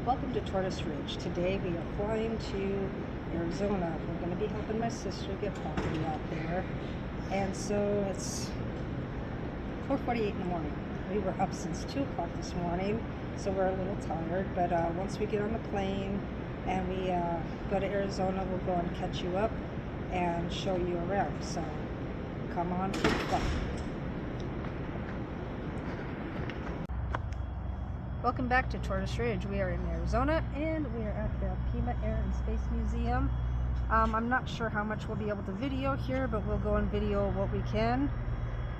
Welcome to Tortoise Ridge. Today we are flying to Arizona. We're going to be helping my sister get property out there. And so it's 4:48 in the morning. We were up since 2 o'clock this morning, so we're a little tired. But once we get on the plane and we go to Arizona, we'll go and catch you up and show you around. So come on, keep flying. Welcome back to Tortoise Ridge. We are in Arizona and we are at the PIMA Air and Space Museum. I'm not sure how much we'll be able to video here, but we'll go and video what we can.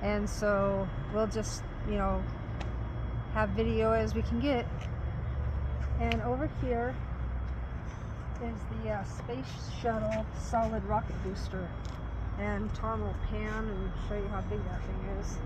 And so we'll just, have video as we can get. And over here is the Space Shuttle solid rocket booster. And Tom will pan and show you how big that thing is.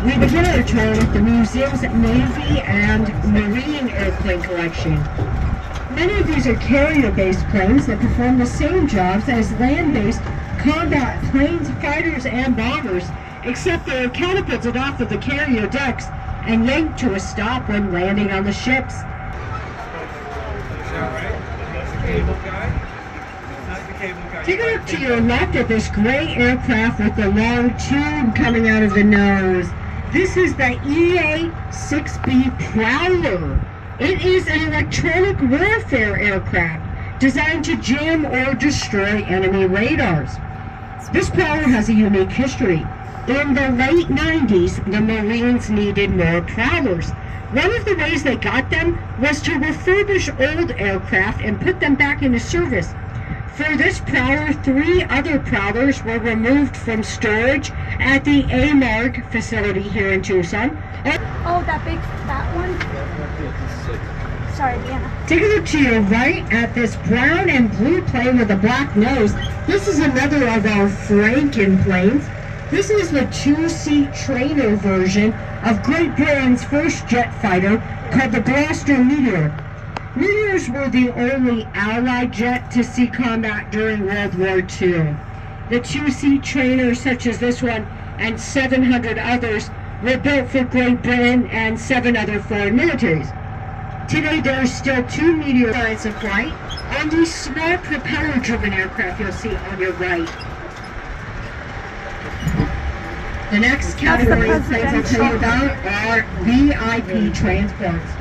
We begin our tour with the museum's Navy and Marine airplane collection. Many of these are carrier-based planes that perform the same jobs as land-based combat planes, fighters, and bombers, except they are catapulted off of the carrier decks and yanked to a stop when landing on the ships. Take a look to your left at this gray aircraft with the long tube coming out of the nose. This is the EA-6B Prowler. It is an electronic warfare aircraft designed to jam or destroy enemy radars. This Prowler has a unique history. In the late 90s, the Marines needed more Prowlers. One of the ways they got them was to refurbish old aircraft and put them back into service. For this Prowler, 3 other Prowlers were removed from storage at the AMARG facility here in Tucson. Oh, that big fat one? Sorry, Deanna. Take a look to your right at this brown and blue plane with a black nose. This is another of our Franken planes. This is the 2-seat trainer version of Great Britain's first jet fighter called the Gloucester Meteor. Meteors were the only Allied jet to see combat during World War II. The 2-seat trainers such as this one and 700 others were built for Great Britain and 7 other foreign militaries. Today there are still 2 Meteor lines of flight and these small propeller-driven aircraft you'll see on your right. The next category of planes I'll tell you about are VIP transports.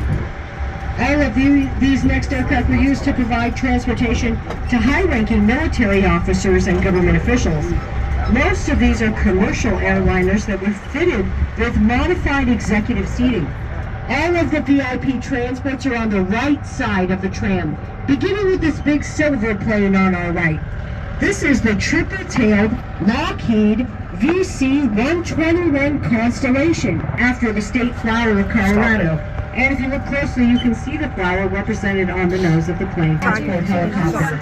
All of these next aircraft were used to provide transportation to high-ranking military officers and government officials. Most of these are commercial airliners that were fitted with modified executive seating. All of the VIP transports are on the right side of the tram, beginning with this big silver plane on our right. This is the triple-tailed Lockheed VC-121 Constellation, after the state flower of Colorado. And if you look closely, you can see the flower represented on the nose of the plane. Transport helicopter.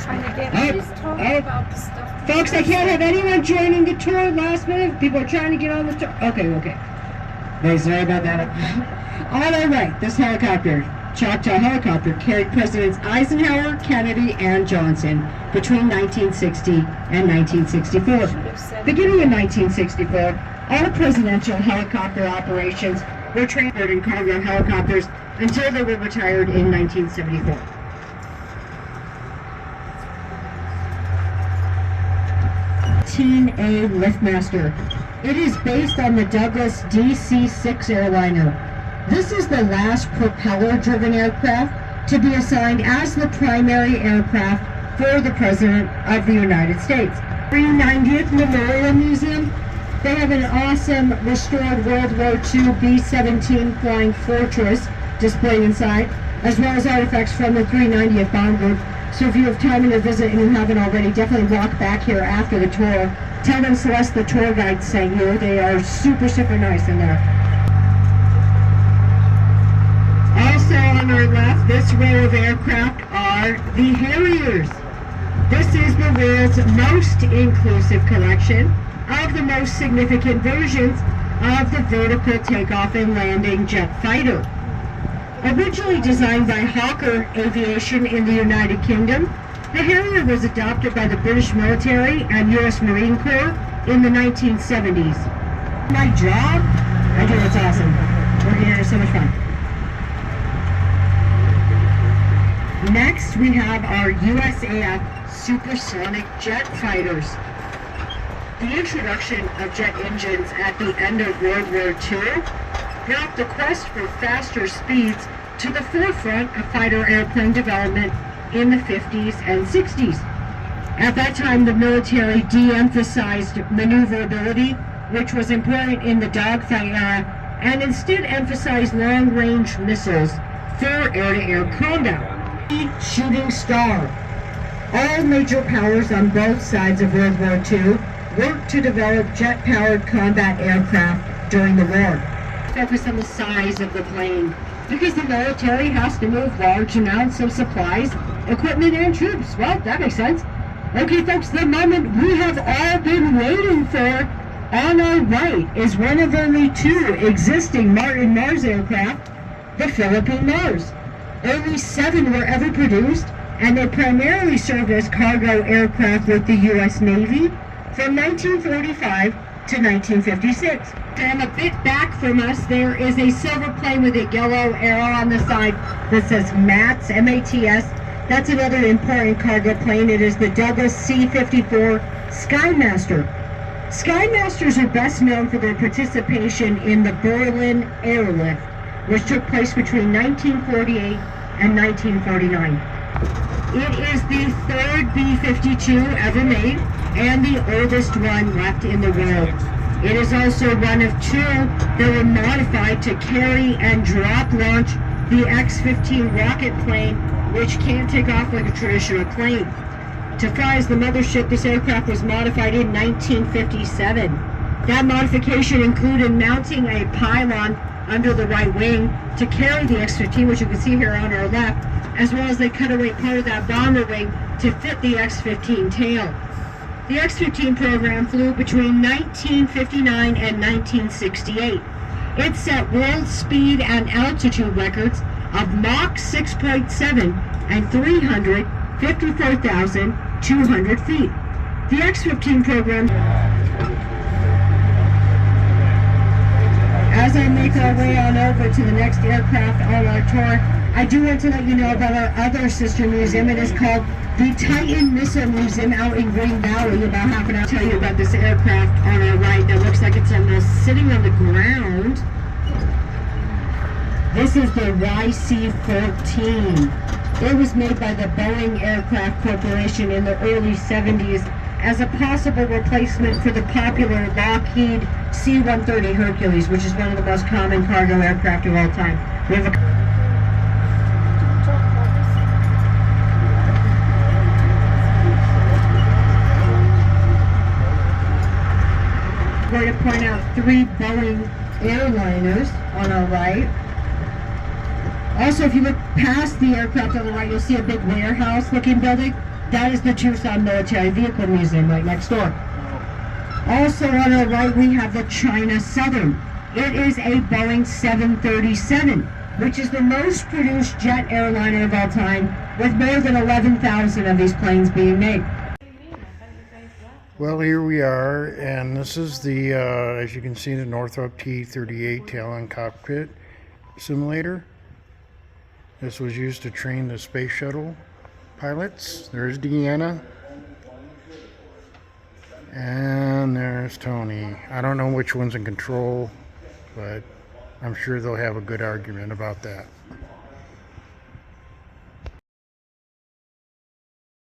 Folks, I can't have anyone joining the tour last minute. People are trying to get on the tour. Okay. Hey, sorry about that. On our right, this helicopter, Choctaw helicopter, carried Presidents Eisenhower, Kennedy, and Johnson between 1960 and 1964. Beginning in 1964, all presidential helicopter operations were transported in cargo helicopters until they were retired in 1974. A Liftmaster. It is based on the Douglas DC-6 airliner. This is the last propeller-driven aircraft to be assigned as the primary aircraft for the President of the United States. 390th Memorial Museum. They have an awesome restored World War II B-17 Flying Fortress displayed inside, as well as artifacts from the 390th Bomb Group. So if you have time in your visit and you haven't already, definitely walk back here after the tour. Tell them Celeste, the tour guide, sent you. They are super nice in there. Also on our left, this row of aircraft are the Harriers. This is the world's most inclusive collection of the most significant versions of the vertical takeoff and landing jet fighter. Originally designed by Hawker Aviation in the United Kingdom, the Harrier was adopted by the British military and U.S. Marine Corps in the 1970s. My job? I do, it's awesome. Working here is so much fun. Next, we have our USAF supersonic jet fighters. The introduction of jet engines at the end of World War II brought the quest for faster speeds to the forefront of fighter airplane development in the 50s and 60s. At that time, the military de-emphasized maneuverability, which was important in the dogfight era, and instead emphasized long-range missiles for air-to-air combat. Shooting Star. All major powers on both sides of World War II worked to develop jet-powered combat aircraft during the war. Focus on the size of the plane, because the military has to move large amounts of supplies, equipment, and troops. Well, that makes sense. Okay, folks, the moment we have all been waiting for. On our right is one of only two existing Martin Mars aircraft, the Philippine Mars. Only 7 were ever produced, and they primarily served as cargo aircraft with the U.S. Navy from 1945 to 1956. And a bit back from us, there is a silver plane with a yellow arrow on the side that says MATS, M-A-T-S. That's another important cargo plane. It is the Douglas C-54 Skymaster. Skymasters are best known for their participation in the Berlin Airlift, which took place between 1948 and 1949. It is the third B-52 ever made and the oldest one left in the world. It is also one of 2 that were modified to carry and drop launch the X-15 rocket plane, which can't take off like a traditional plane. To fly as the mothership, this aircraft was modified in 1957. That modification included mounting a pylon under the right wing to carry the X-15, which you can see here on our left, as well as they cut away part of that bomber wing to fit the X-15 tail. The X-15 program flew between 1959 and 1968. It set world speed and altitude records of Mach 6.7 and 354,200 feet. The X-15 program. As I make our way on over to the next aircraft on our tour, I do want to let you know about our other sister museum. It is called the Titan Missile Museum out in Green Valley. About half an hour, I'll tell you about this aircraft on our right that looks like it's almost sitting on the ground. This is the YC-14. It was made by the Boeing Aircraft Corporation in the early 70s as a possible replacement for the popular Lockheed C-130 Hercules, which is one of the most common cargo aircraft of all time. We have going to point out 3 Boeing airliners on our right. Also, if you look past the aircraft on the right, you'll see a big warehouse-looking building. That is the Tucson Military Vehicle Museum right next door. Also on our right, we have the China Southern. It is a Boeing 737, which is the most produced jet airliner of all time, with more than 11,000 of these planes being made. Well, here we are, and this is the, as you can see, the Northrop T-38 tail and cockpit simulator. This was used to train the space shuttle pilots. There's Deanna. And there's Tony. I don't know which one's in control, but I'm sure they'll have a good argument about that.